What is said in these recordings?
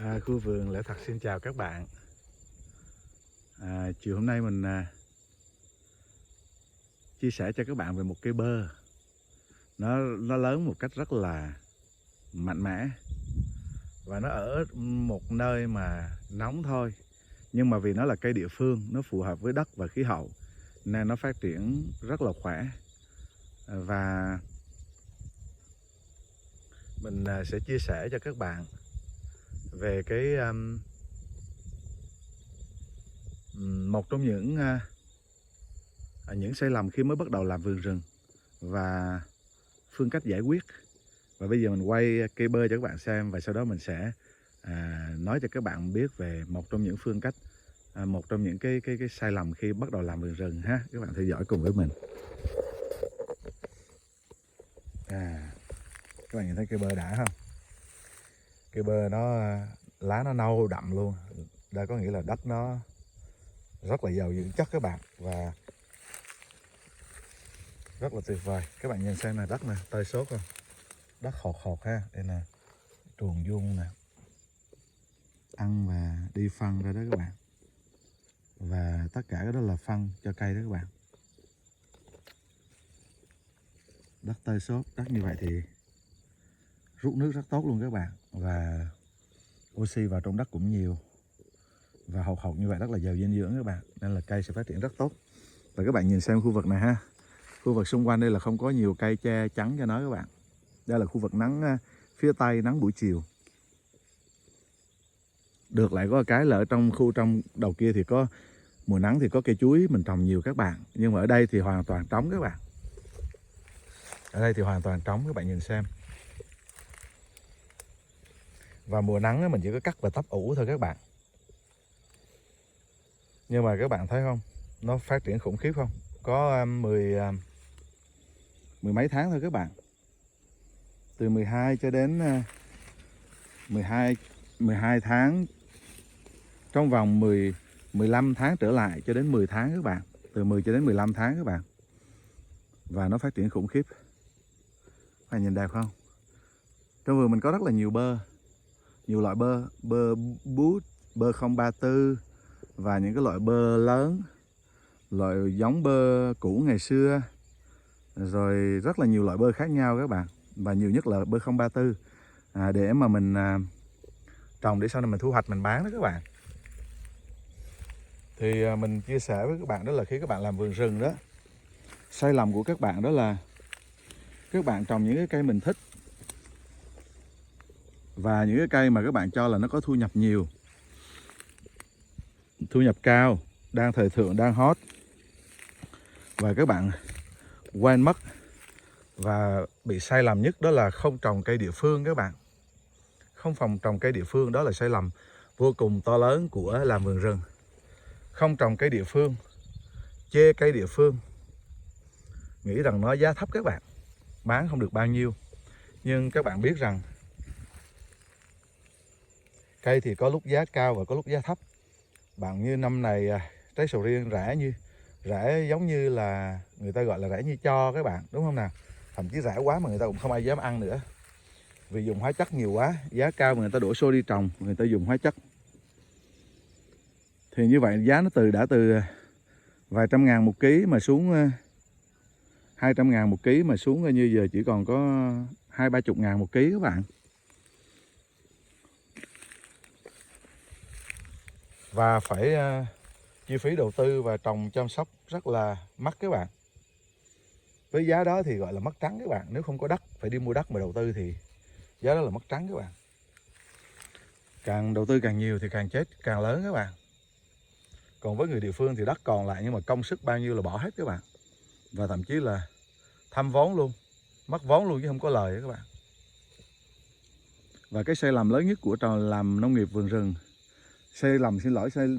Khu vườn Lẽ Thật xin chào các bạn. Chiều hôm nay mình chia sẻ cho các bạn về một cây bơ. Nó lớn một cách rất là mạnh mẽ và nó ở một nơi mà nóng thôi. Nhưng mà vì nó là cây địa phương, nó phù hợp với đất và khí hậu nên nó phát triển rất là khỏe. Và mình sẽ chia sẻ cho các bạn về một trong những sai lầm khi mới bắt đầu làm vườn rừng và phương cách giải quyết. Và bây giờ mình quay cây bơ cho các bạn xem, và sau đó mình sẽ nói cho các bạn biết về một trong những phương cách, một trong những cái sai lầm khi bắt đầu làm vườn rừng ha. Các bạn theo dõi cùng với mình. Các bạn nhìn thấy cây bơ đã không? Cây bơ nó lá nó nâu đậm luôn. Đây có nghĩa là đất nó rất là giàu dưỡng chất các bạn, và rất là tuyệt vời. Các bạn nhìn xem là đất nè, tơi xốp không? Đất khọt khọt ha. Đây nè, truồng vuông nè, ăn và đi phân ra đó các bạn. Và tất cả cái đó là phân cho cây đó các bạn. Đất tơi xốp, đất như vậy thì rút nước rất tốt luôn các bạn. Và oxy vào trong đất cũng nhiều. Và hột hột như vậy rất là giàu dinh dưỡng các bạn. Nên là cây sẽ phát triển rất tốt. Và các bạn nhìn xem khu vực này ha. Khu vực xung quanh đây là không có nhiều cây che chắn cho nó các bạn. Đây là khu vực nắng phía tây, nắng buổi chiều. Được lại có cái là ở trong đầu kia thì có mùa nắng thì có cây chuối mình trồng nhiều các bạn. Nhưng mà ở đây thì hoàn toàn trống các bạn. Ở đây thì hoàn toàn trống, các bạn nhìn xem. Và mùa nắng mình chỉ có cắt và tấp ủ thôi các bạn. Nhưng mà các bạn thấy không, nó phát triển khủng khiếp không? Có mười mấy tháng thôi các bạn. Từ 12 cho đến 12 tháng, trong vòng 15 tháng trở lại cho đến 10 tháng các bạn. Từ 10 cho đến 15 tháng các bạn. Và nó phát triển khủng khiếp. Các bạn nhìn đẹp không? Trong vườn mình có rất là nhiều bơ. Nhiều loại bơ. Bơ bút, bơ 034 và những cái loại bơ lớn, loại giống bơ cũ ngày xưa. Rồi rất là nhiều loại bơ khác nhau các bạn. Và nhiều nhất là bơ 034 để mà mình trồng để sau này mình thu hoạch mình bán đó các bạn. Thì mình chia sẻ với các bạn đó là khi các bạn làm vườn rừng đó, sai lầm của các bạn đó là các bạn trồng những cái cây mình thích và những cái cây mà các bạn cho là nó có thu nhập nhiều, thu nhập cao, đang thời thượng, đang hot, và các bạn quên mất và bị sai lầm nhất đó là không trồng cây địa phương các bạn. Không phòng trồng cây địa phương, đó là sai lầm vô cùng to lớn của làm vườn rừng. Không trồng cây địa phương, chê cây địa phương, nghĩ rằng nó giá thấp các bạn, bán không được bao nhiêu. Nhưng các bạn biết rằng cây thì có lúc giá cao và có lúc giá thấp. Bạn như năm này trái sầu riêng rẻ giống như là người ta gọi là rẻ như cho các bạn, đúng không nào? Thậm chí rẻ quá mà người ta cũng không ai dám ăn nữa. Vì dùng hóa chất nhiều quá, giá cao mà người ta đổ xô đi trồng, người ta dùng hóa chất. Thì như vậy giá nó đã từ vài trăm ngàn một ký mà xuống 200 ngàn một ký, mà xuống như giờ chỉ còn có 20-30 ngàn một ký các bạn. Và phải chi phí đầu tư và trồng chăm sóc rất là mắc các bạn. Với giá đó thì gọi là mất trắng các bạn. Nếu không có đất, phải đi mua đất mà đầu tư thì giá đó là mất trắng các bạn. Càng đầu tư càng nhiều thì càng chết càng lớn các bạn. Còn với người địa phương thì đất còn lại nhưng mà công sức bao nhiêu là bỏ hết các bạn. Và thậm chí là thâm vốn luôn, mất vốn luôn chứ không có lời các bạn. Và cái sai lầm lớn nhất của làm nông nghiệp vườn rừng,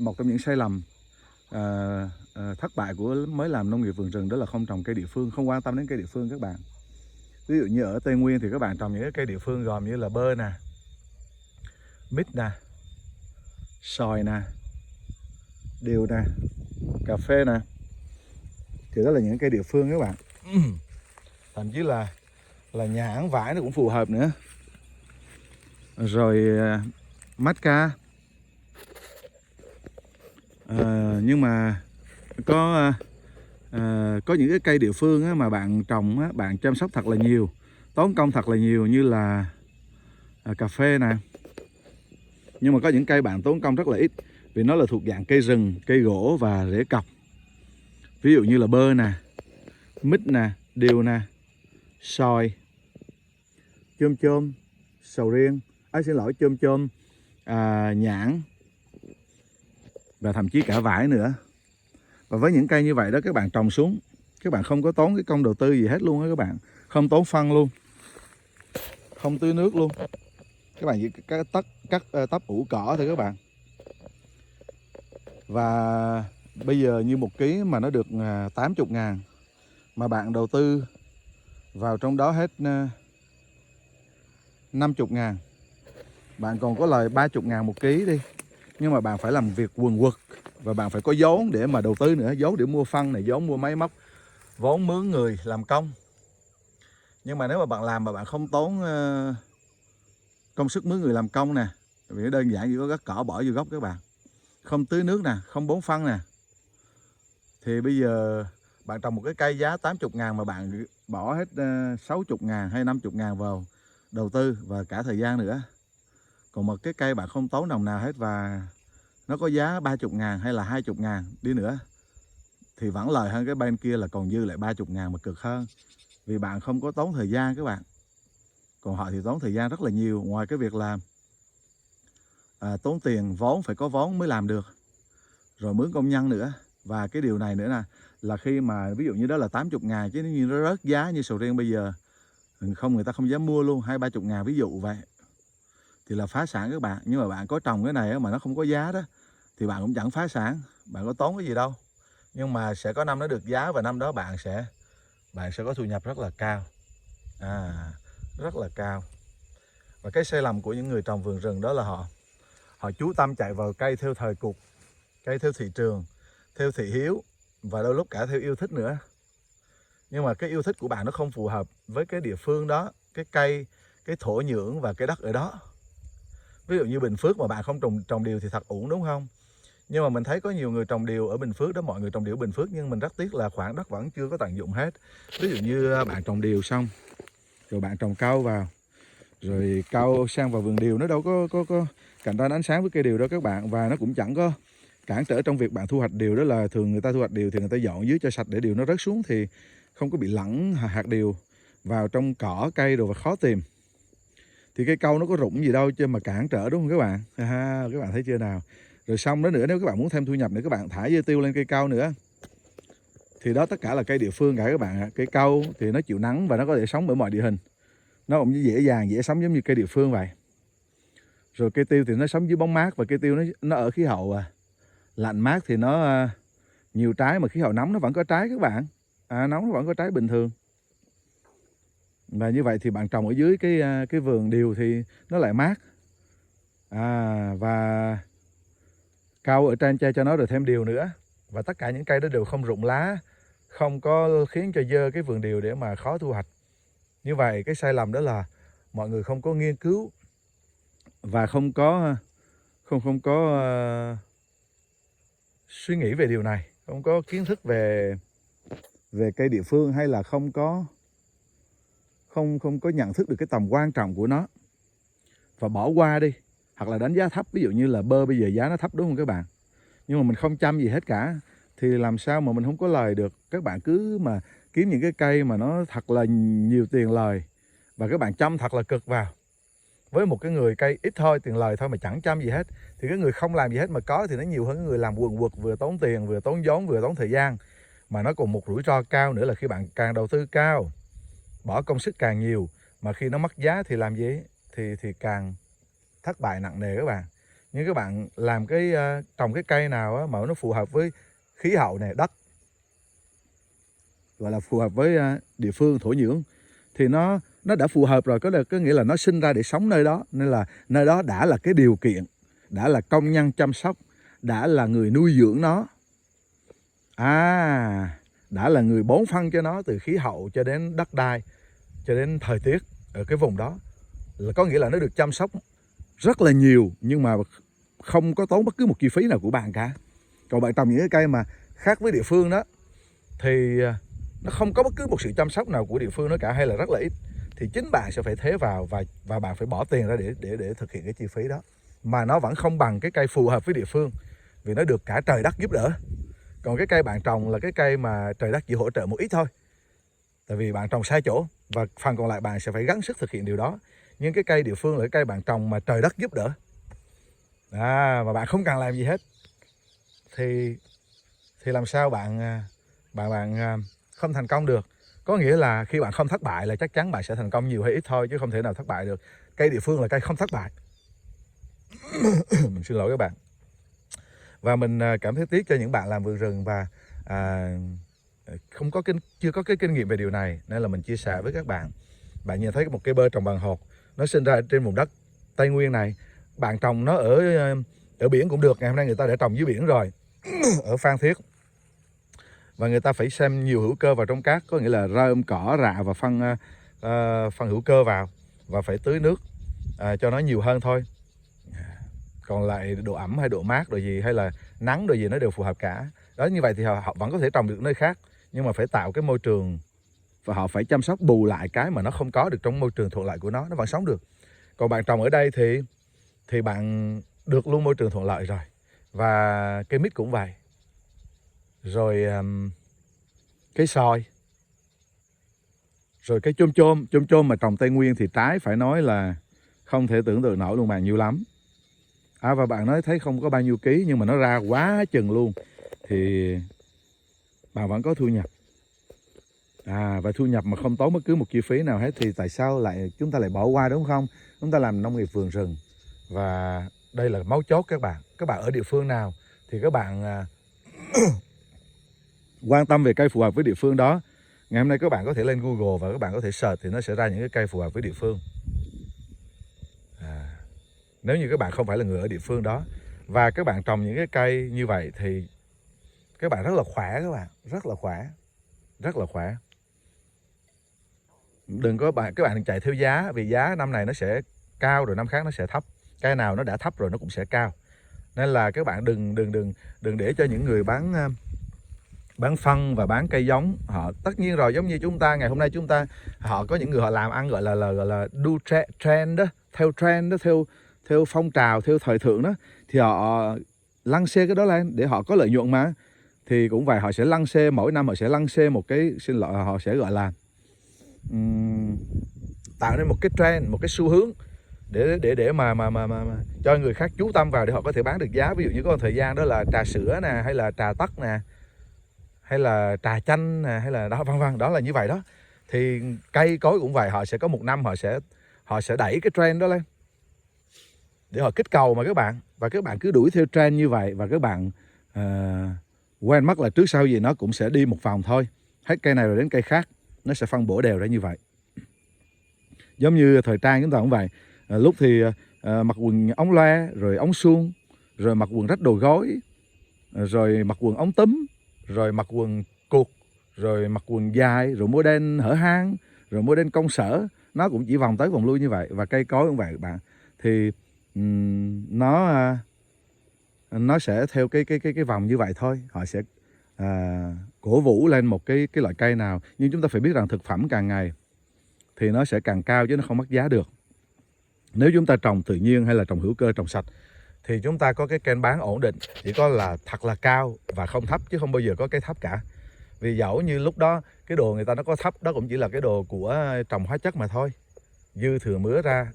một trong những sai lầm thất bại của mới làm nông nghiệp vườn rừng đó là không trồng cây địa phương, không quan tâm đến cây địa phương các bạn. Ví dụ như ở Tây Nguyên thì các bạn trồng những cái cây địa phương gồm như là bơ nè, mít nè, xoài nè, điều nè, cà phê nè. Thì đó là những cây địa phương các bạn. Thậm chí là nhãn, vải nó cũng phù hợp nữa. Rồi Macca. Nhưng mà có những cái cây địa phương á, mà bạn trồng á, bạn chăm sóc thật là nhiều, tốn công thật là nhiều, như là cà phê nè. Nhưng mà có những cây bạn tốn công rất là ít, vì nó là thuộc dạng cây rừng, cây gỗ và rễ cọc. Ví dụ như là bơ nè, mít nè, điều nè, xoài, chôm chôm, sầu riêng, chôm chôm, nhãn và thậm chí cả vải nữa. Và với những cây như vậy đó, các bạn trồng xuống, các bạn không có tốn cái công đầu tư gì hết luôn á các bạn, không tốn phân luôn, không tưới nước luôn, các bạn chỉ cắt tấp ủ cỏ thôi các bạn. Và bây giờ như 1 ký mà nó được 80.000, mà bạn đầu tư vào trong đó hết 50.000, bạn còn có lời 30.000 1 ký đi. Nhưng mà bạn phải làm việc quần quật, và bạn phải có vốn để mà đầu tư nữa, vốn để mua phân này, vốn mua máy móc, vốn mướn người làm công. Nhưng mà nếu mà bạn làm mà bạn không tốn công sức mướn người làm công nè, vì nó đơn giản chỉ có gắt cỏ bỏ vô gốc các bạn, không tưới nước nè, không bón phân nè, thì bây giờ bạn trồng một cái cây giá 80.000 mà bạn bỏ hết 60.000 hay 50.000 vào đầu tư và cả thời gian nữa. Còn một cái cây bạn không tốn đồng nào hết và nó có giá 30.000 hay là 20.000 đi nữa, thì vẫn lời hơn cái bên kia là còn dư lại 30.000 mà cực hơn. Vì bạn không có tốn thời gian các bạn. Còn họ thì tốn thời gian rất là nhiều. Ngoài cái việc làm tốn tiền, vốn, phải có vốn mới làm được, rồi mướn công nhân nữa. Và cái điều này nữa nè, là khi mà ví dụ như đó là 80.000, chứ nếu như nó rớt giá như sầu riêng bây giờ, người ta không dám mua luôn, 20-30.000 ví dụ vậy, thì là phá sản các bạn. Nhưng mà bạn có trồng cái này mà nó không có giá đó, thì bạn cũng chẳng phá sản, bạn có tốn cái gì đâu. Nhưng mà sẽ có năm nó được giá, và năm đó bạn sẽ có thu nhập rất là cao, rất là cao. Và cái sai lầm của những người trồng vườn rừng đó là họ chú tâm chạy vào cây theo thời cuộc, cây theo thị trường, theo thị hiếu, và đôi lúc cả theo yêu thích nữa. Nhưng mà cái yêu thích của bạn nó không phù hợp với cái địa phương đó, cái cây, cái thổ nhưỡng và cái đất ở đó. Ví dụ như Bình Phước mà bạn không trồng điều thì thật uổng, đúng không? Nhưng mà mình thấy có nhiều người trồng điều ở Bình Phước đó, mọi người trồng điều ở Bình Phước, nhưng mình rất tiếc là khoảng đất vẫn chưa có tận dụng hết. Ví dụ như bạn trồng điều xong, rồi bạn trồng cau vào, rồi cau sang vào vườn điều, nó đâu có cạnh tranh ánh sáng với cây điều đó các bạn. Và nó cũng chẳng có cản trở trong việc bạn thu hoạch điều. Đó là thường người ta thu hoạch điều thì người ta dọn dưới cho sạch để điều nó rớt xuống, thì không có bị lẫn hạt điều vào trong cỏ cây rồi và khó tìm. Thì cây cau nó có rụng gì đâu chứ mà cản trở, đúng không các bạn? Các bạn thấy chưa nào? Rồi xong đó nữa, nếu các bạn muốn thêm thu nhập nữa, các bạn thả dưa tiêu lên cây cau nữa. Thì đó tất cả là cây địa phương cả các bạn ạ. Cây cau thì nó chịu nắng và nó có thể sống ở mọi địa hình. Nó cũng dễ dàng, dễ sống giống như cây địa phương vậy. Rồi cây tiêu thì nó sống dưới bóng mát, và cây tiêu nó ở khí hậu lạnh mát thì nó nhiều trái, mà khí hậu nóng nó vẫn có trái các bạn. Nóng nó vẫn có trái bình thường. Và như vậy thì bạn trồng ở dưới cái vườn điều thì nó lại mát. Và cau ở trên che cho nó, rồi thêm điều nữa. Và tất cả những cây đó đều không rụng lá, không có khiến cho dơ cái vườn điều để mà khó thu hoạch. Như vậy cái sai lầm đó là mọi người không có nghiên cứu và không có suy nghĩ về điều này, không có kiến thức về cây địa phương, hay là không có nhận thức được cái tầm quan trọng của nó và bỏ qua đi, hoặc là đánh giá thấp. Ví dụ như là bơ bây giờ giá nó thấp, đúng không các bạn? Nhưng mà mình không chăm gì hết cả thì làm sao mà mình không có lời được. Các bạn cứ mà kiếm những cái cây mà nó thật là nhiều tiền lời, và các bạn chăm thật là cực vào. Với một cái người cây ít thôi, tiền lời thôi mà chẳng chăm gì hết, thì cái người không làm gì hết mà có thì nó nhiều hơn cái người làm quần quật, vừa tốn tiền, vừa tốn vốn, vừa tốn thời gian. Mà nó còn một rủi ro cao nữa là khi bạn càng đầu tư cao, bỏ công sức càng nhiều, mà khi nó mất giá thì làm gì? Thì càng thất bại nặng nề các bạn. Nhưng các bạn làm trồng cái cây nào mà nó phù hợp với khí hậu này, đất, gọi là phù hợp với địa phương, thổ nhưỡng, thì nó đã phù hợp rồi, có nghĩa là nó sinh ra để sống nơi đó. Nên là nơi đó đã là cái điều kiện, đã là công nhân chăm sóc, đã là người nuôi dưỡng nó, đã là người bón phân cho nó, từ khí hậu cho đến đất đai, cho đến thời tiết ở cái vùng đó, là có nghĩa là nó được chăm sóc rất là nhiều nhưng mà không có tốn bất cứ một chi phí nào của bạn cả. Còn bạn trồng những cái cây mà khác với địa phương đó thì nó không có bất cứ một sự chăm sóc nào của địa phương nó cả, hay là rất là ít, thì chính bạn sẽ phải thế vào và bạn phải bỏ tiền ra để thực hiện cái chi phí đó, mà nó vẫn không bằng cái cây phù hợp với địa phương vì nó được cả trời đất giúp đỡ. Còn cái cây bạn trồng là cái cây mà trời đất chỉ hỗ trợ một ít thôi, tại vì bạn trồng sai chỗ, và phần còn lại bạn sẽ phải gắng sức thực hiện điều đó. Nhưng cái cây địa phương là cái cây bạn trồng mà trời đất giúp đỡ, mà bạn không cần làm gì hết, thì làm sao bạn không thành công được. Có nghĩa là khi bạn không thất bại là chắc chắn bạn sẽ thành công nhiều hay ít thôi, chứ không thể nào thất bại được. Cây địa phương là cây không thất bại. Mình xin lỗi các bạn. Và mình cảm thấy tiếc cho những bạn làm vườn rừng và chưa có cái kinh nghiệm về điều này, nên là mình chia sẻ với các bạn. Bạn nhìn thấy một cây bơ trồng bằng hột, nó sinh ra trên vùng đất Tây Nguyên này. Bạn trồng nó ở biển cũng được. Ngày hôm nay người ta đã trồng dưới biển rồi ở Phan Thiết, và người ta phải xem nhiều hữu cơ vào trong cát, có nghĩa là rơm, cỏ, rạ và phân hữu cơ vào, và phải tưới nước cho nó nhiều hơn thôi. Còn lại độ ẩm hay độ mát rồi gì hay là nắng rồi gì nó đều phù hợp cả. Đó, như vậy thì họ vẫn có thể trồng được nơi khác, nhưng mà phải tạo cái môi trường, và họ phải chăm sóc bù lại cái mà nó không có được trong môi trường thuận lợi của nó vẫn sống được. Còn bạn trồng ở đây thì bạn được luôn môi trường thuận lợi rồi. Và cây mít cũng vậy. Rồi cây xoài, rồi cây chôm chôm mà trồng Tây Nguyên thì trái phải nói là không thể tưởng tượng nổi luôn bạn, nhiều lắm. Và bạn nói thấy không có bao nhiêu ký, nhưng mà nó ra quá chừng luôn, thì bạn vẫn có thu nhập. Và thu nhập mà không tốn bất cứ một chi phí nào hết, thì tại sao chúng ta lại bỏ qua, đúng không? Chúng ta làm nông nghiệp vườn rừng, và đây là mấu chốt các bạn. Các bạn ở địa phương nào thì các bạn quan tâm về cây phù hợp với địa phương đó. Ngày hôm nay các bạn có thể lên Google và các bạn có thể search, thì nó sẽ ra những cái cây phù hợp với địa phương. Nếu như các bạn không phải là người ở địa phương đó, và các bạn trồng những cái cây như vậy thì các bạn rất là khỏe, các bạn rất là khỏe. Đừng có các bạn đừng chạy theo giá, vì giá năm này nó sẽ cao rồi năm khác nó sẽ thấp. Cây nào nó đã thấp rồi nó cũng sẽ cao. Nên là các bạn đừng để cho những người bán phân và bán cây giống, họ tất nhiên rồi, giống như chúng ta ngày hôm nay họ có những người họ làm ăn gọi là do trend đó, theo trend đó, theo phong trào, theo thời thượng đó, thì họ lăng xê cái đó lên để họ có lợi nhuận mà. Thì cũng vậy, họ sẽ lăng xê, mỗi năm họ sẽ lăng xê một cái, họ sẽ gọi là tạo nên một cái trend, một cái xu hướng để mà cho người khác chú tâm vào để họ có thể bán được giá. Ví dụ như có một thời gian đó là trà sữa nè, hay là trà tắc nè, hay là trà chanh nè, hay là đó, vân vân, đó là như vậy đó. Thì cây cối cũng vậy, họ sẽ có một năm họ sẽ đẩy cái trend đó lên để họ kích cầu mà các bạn. Và các bạn cứ đuổi theo trend như vậy, và các bạn quen mất là trước sau gì nó cũng sẽ đi một vòng thôi. Hết cây này rồi đến cây khác, nó sẽ phân bổ đều ra như vậy. Giống như thời trang chúng ta cũng vậy. Lúc thì mặc quần ống loe, rồi ống suông, rồi mặc quần rách đồ gối, rồi mặc quần ống túm, rồi mặc quần cụt, rồi mặc quần dài, rồi model hở hang, rồi model công sở. Nó cũng chỉ vòng tới vòng lui như vậy. Và cây cối cũng vậy các bạn. Thì nó sẽ theo cái vòng như vậy thôi. Họ sẽ cổ vũ lên một cái loại cây nào. Nhưng chúng ta phải biết rằng thực phẩm càng ngày thì nó sẽ càng cao, chứ nó không mất giá được. Nếu chúng ta trồng tự nhiên hay là trồng hữu cơ, trồng sạch, thì chúng ta có cái kênh bán ổn định, chỉ có là thật là cao và không thấp, chứ không bao giờ có cái thấp cả. Vì dẫu như lúc đó cái đồ người ta nó có thấp, đó cũng chỉ là cái đồ của trồng hóa chất mà thôi, dư thừa mứa ra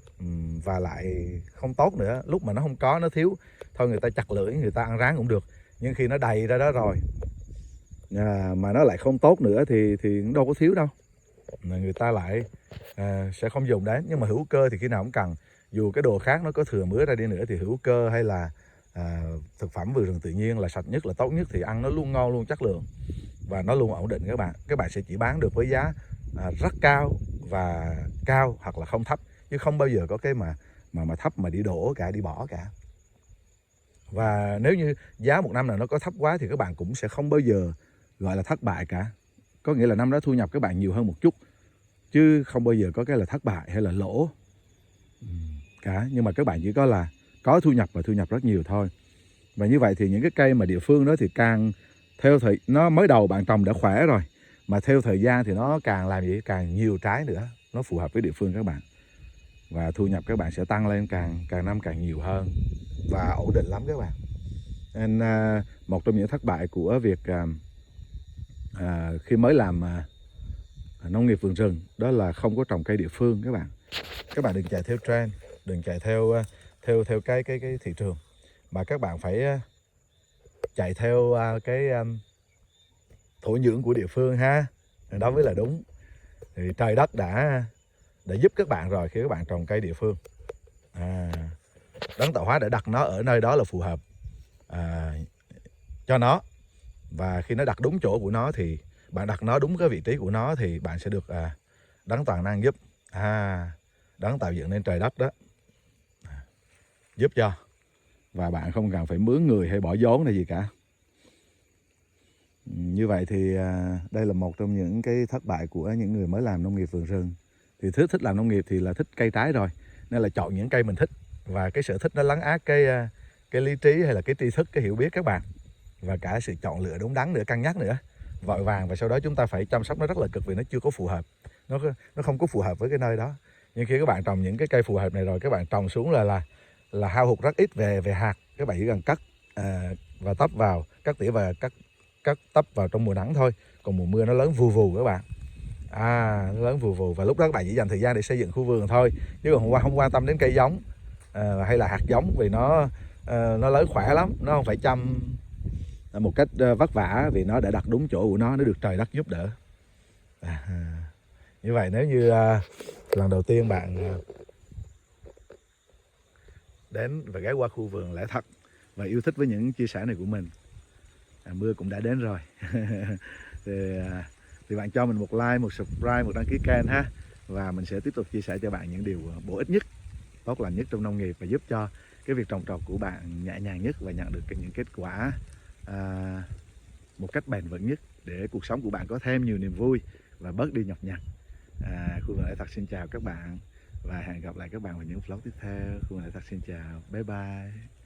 và lại không tốt nữa. Lúc mà nó không có, nó thiếu thôi, người ta chặt lưỡi, người ta ăn rán cũng được. Nhưng khi nó đầy ra đó rồi mà nó lại không tốt nữa thì cũng đâu có thiếu đâu, người ta lại sẽ không dùng đến. Nhưng mà hữu cơ thì khi nào cũng cần. Dù cái đồ khác nó có thừa mứa ra đi nữa thì hữu cơ hay là thực phẩm vườn rừng tự nhiên là sạch nhất, là tốt nhất, thì ăn nó luôn ngon, luôn chất lượng và nó luôn ổn định các bạn. Các bạn sẽ chỉ bán được với giá rất cao và cao, hoặc là không thấp, chứ không bao giờ có cái mà thấp mà đi đổ cả, đi bỏ cả. Và nếu như giá một năm nào nó có thấp quá thì các bạn cũng sẽ không bao giờ gọi là thất bại cả. Có nghĩa là năm đó thu nhập các bạn nhiều hơn một chút, chứ không bao giờ có cái là thất bại hay là lỗ. cả, nhưng mà các bạn chỉ có là có thu nhập và thu nhập rất nhiều thôi. Và như vậy thì những cái cây mà địa phương đó thì càng theo thời nó mới đầu bạn trồng đã khỏe rồi, mà theo thời gian thì nó càng làm gì càng nhiều trái nữa, nó phù hợp với địa phương các bạn, và thu nhập các bạn sẽ tăng lên càng năm càng nhiều hơn và ổn định lắm các bạn. Nên một trong những thất bại của việc khi mới làm nông nghiệp vườn rừng đó là không có trồng cây địa phương các bạn. Các bạn đừng chạy theo trend, đừng chạy theo cái thị trường, mà các bạn phải chạy theo cái thổ nhưỡng của địa phương ha. Đó mới là đúng. Thì trời đất đã giúp các bạn rồi khi các bạn trồng cây địa phương. Đấng tạo hóa đã đặt nó ở nơi đó là phù hợp cho nó, và khi nó đặt đúng chỗ của nó thì bạn đặt nó đúng cái vị trí của nó thì bạn sẽ được đấng toàn năng giúp, đấng tạo dựng nên trời đất đó giúp cho, và bạn không cần phải mướn người hay bỏ vốn hay gì cả. Như vậy thì đây là một trong những cái thất bại của những người mới làm nông nghiệp vườn rừng. Thì thích làm nông nghiệp thì là thích cây trái rồi, nên là chọn những cây mình thích, và cái sở thích nó lấn át cái lý trí hay là cái tri thức, cái hiểu biết các bạn, và cả sự chọn lựa đúng đắn nữa, cân nhắc nữa, vội vàng, và sau đó chúng ta phải chăm sóc nó rất là cực vì nó chưa có phù hợp, nó không có phù hợp với cái nơi đó. Nhưng khi các bạn trồng những cái cây phù hợp này rồi, các bạn trồng xuống là hao hụt rất ít về hạt. Các bạn chỉ cần cắt và tấp vào, cắt tỉa và cắt tấp vào trong mùa nắng thôi, còn mùa mưa nó lớn vù vù các bạn, nó lớn vù vù, và lúc đó các bạn chỉ dành thời gian để xây dựng khu vườn thôi, chứ còn không quan tâm đến cây giống hay là hạt giống, vì nó lớn khỏe lắm, nó không phải chăm một cách vất vả, vì nó đã đặt đúng chỗ của nó được trời đất giúp đỡ. Như vậy nếu như lần đầu tiên bạn đến và ghé qua khu vườn Lẽ Thật và yêu thích với những chia sẻ này của mình, mưa cũng đã đến rồi thì bạn cho mình một like, một subscribe, một đăng ký kênh ha, và mình sẽ tiếp tục chia sẻ cho bạn những điều bổ ích nhất, tốt lành nhất trong nông nghiệp, và giúp cho cái việc trồng trọt của bạn nhẹ nhàng nhất và nhận được những kết quả một cách bền vững nhất, để cuộc sống của bạn có thêm nhiều niềm vui và bớt đi nhọc nhằn. Khu vườn Lẽ Thật xin chào các bạn, và hẹn gặp lại các bạn vào những vlog tiếp theo. Khu vườn Lẽ Thật xin chào, bye bye.